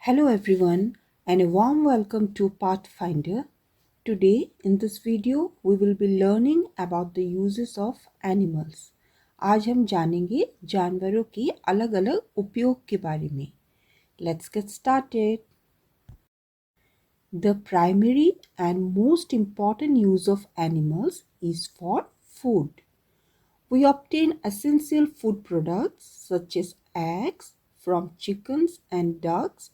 Hello everyone and a warm welcome to Pathfinder. Today in this video we will be learning about the uses of animals. आज हम जानेंगे जानवरों की अलग-अलग उपयोग के बारे में. Let's get started. The primary and most important use of animals is for food. We obtain essential food products such as eggs from chickens and ducks,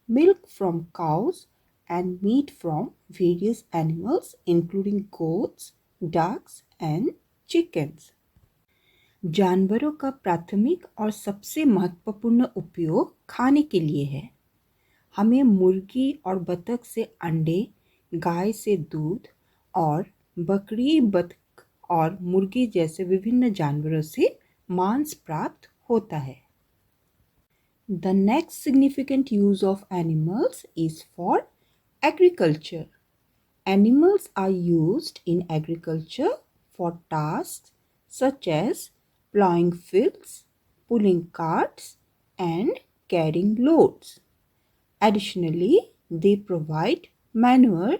milk from cows, and meat from various animals including goats, ducks, and chickens. जानवरों का प्राथमिक और सबसे महत्वपूर्ण उपयोग खाने के लिए है. हमें मुर्गी और बतख से अंडे, गाय से दूध और बकरी, बतख और मुर्गी जैसे विभिन्न जानवरों से मांस प्राप्त होता है. The next significant use of animals is for agriculture. Animals are used in agriculture for tasks such as plowing fields, pulling carts, and carrying loads. Additionally, they provide manure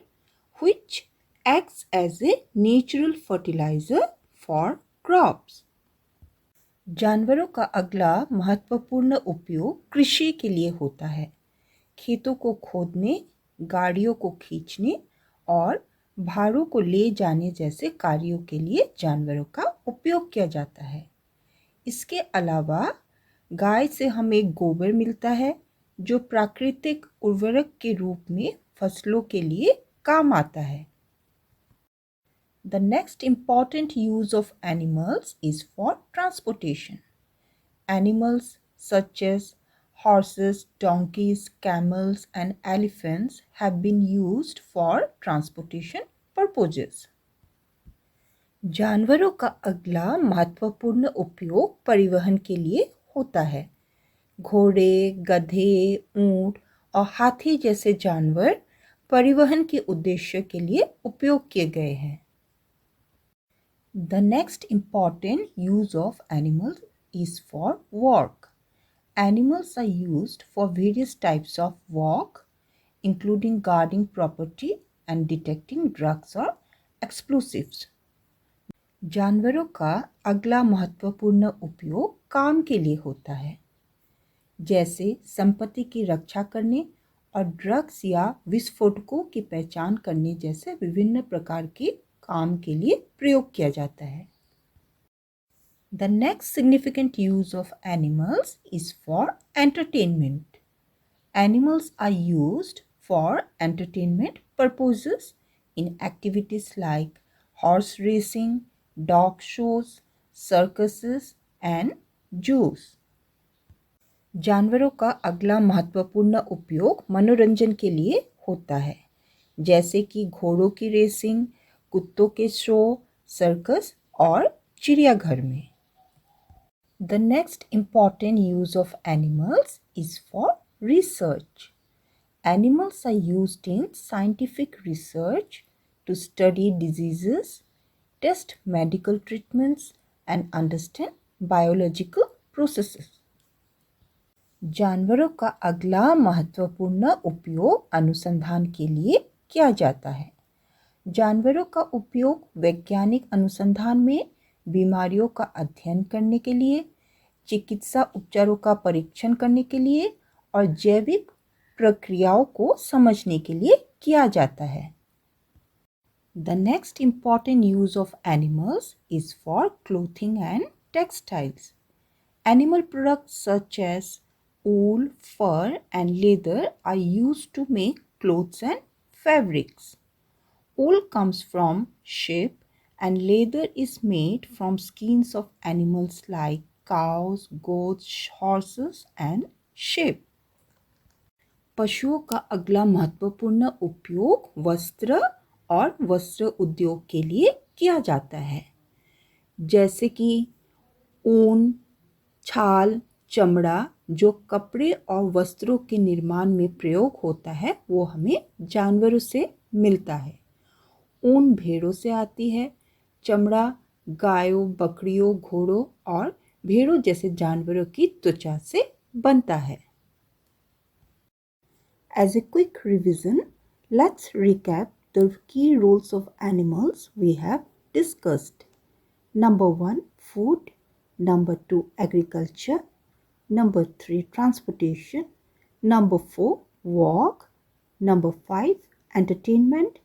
which acts as a natural fertilizer for crops. जानवरों का अगला महत्वपूर्ण उपयोग कृषि के लिए होता है. खेतों को खोदने, गाड़ियों को खींचने और भारों को ले जाने जैसे कार्यों के लिए जानवरों का उपयोग किया जाता है. इसके अलावा गाय से हमें गोबर मिलता है जो प्राकृतिक उर्वरक के रूप में फसलों के लिए काम आता है. The next important use of animals is for transportation. Animals such as horses, donkeys, camels, and elephants have been used for transportation purposes. जानवरों का अगला महत्वपूर्ण उपयोग परिवहन के लिए होता है. घोड़े, गधे, ऊंट और हाथी जैसे जानवर परिवहन के उद्देश्य के लिए उपयोग किए गए हैं. The next important use of animals is for work. Animals are used for various types of work, including guarding property and detecting drugs or explosives. जानवरों का अगला महत्वपूर्ण उपयोग काम के लिए होता है, जैसे संपत्ति की रक्षा करने और ड्रग्स या विस्फोटकों की पहचान करने जैसे विभिन्न प्रकार के काम के लिए प्रयोग किया जाता है. The next significant use of animals is for entertainment. Animals are used for entertainment purposes in activities like horse racing, dog shows, circuses, and zoos. जानवरों का अगला महत्वपूर्ण उपयोग मनोरंजन के लिए होता है, जैसे कि घोड़ों की रेसिंग, कुत्तों के शो, सर्कस और चिड़ियाघर में. The next important use of animals is for research. Animals are used in scientific research to study diseases, test medical treatments, and understand biological processes. जानवरों का अगला महत्वपूर्ण उपयोग अनुसंधान के लिए किया जाता है. जानवरों का उपयोग वैज्ञानिक अनुसंधान में बीमारियों का अध्ययन करने के लिए, चिकित्सा उपचारों का परीक्षण करने के लिए और जैविक प्रक्रियाओं को समझने के लिए किया जाता है. The next important use of animals is for clothing and textiles. Animal products such as wool, fur, and leather are used to make clothes and fabrics. Wool comes from sheep and leather is made from skins of animals like cows, goats, horses, and sheep. पशुओं का अगला महत्वपूर्ण उपयोग वस्त्र और वस्त्र उद्योग के लिए किया जाता है, जैसे कि ऊन, छाल, चमड़ा जो कपड़े और वस्त्रों के निर्माण में प्रयोग होता है वो हमें जानवरों से मिलता है. ऊन भेड़ों से आती है, चमड़ा गायों, बकरियों, घोड़ों और भेड़ों जैसे जानवरों की त्वचा से बनता है. As a quick revision, let's recap the key roles of animals we have discussed. Number 1, food. Number 2, agriculture. Number 3, transportation. Number 4, walk. Number 5, entertainment.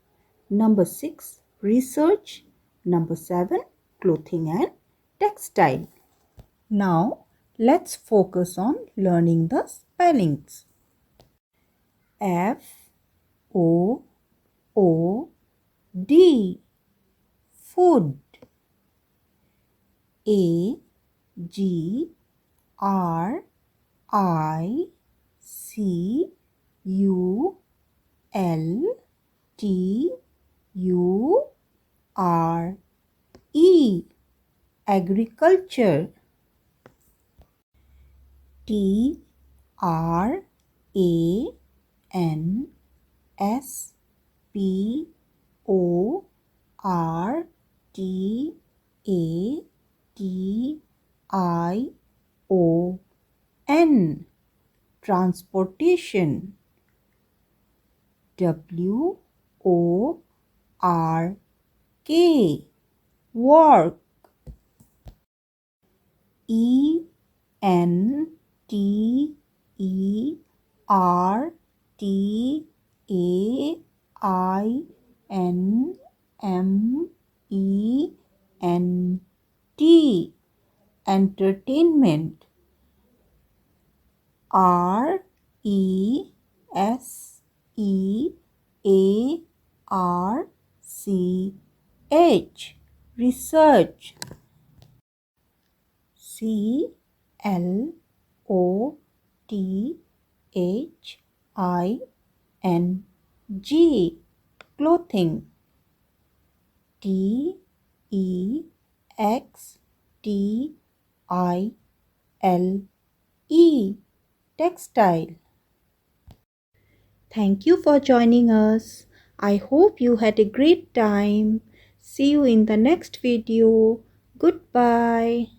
Number 6, research. Number 7, clothing and textile. Now, let's focus on learning the spellings. Food. Food. Agriculture. Agriculture. Transportation. Transportation. Work. Work. Entertainment. Entertainment. Research. Research. Clothing. Clothing. Textile. Textile. Thank you for joining us. I hope you had a great time. See you in the next video. Goodbye.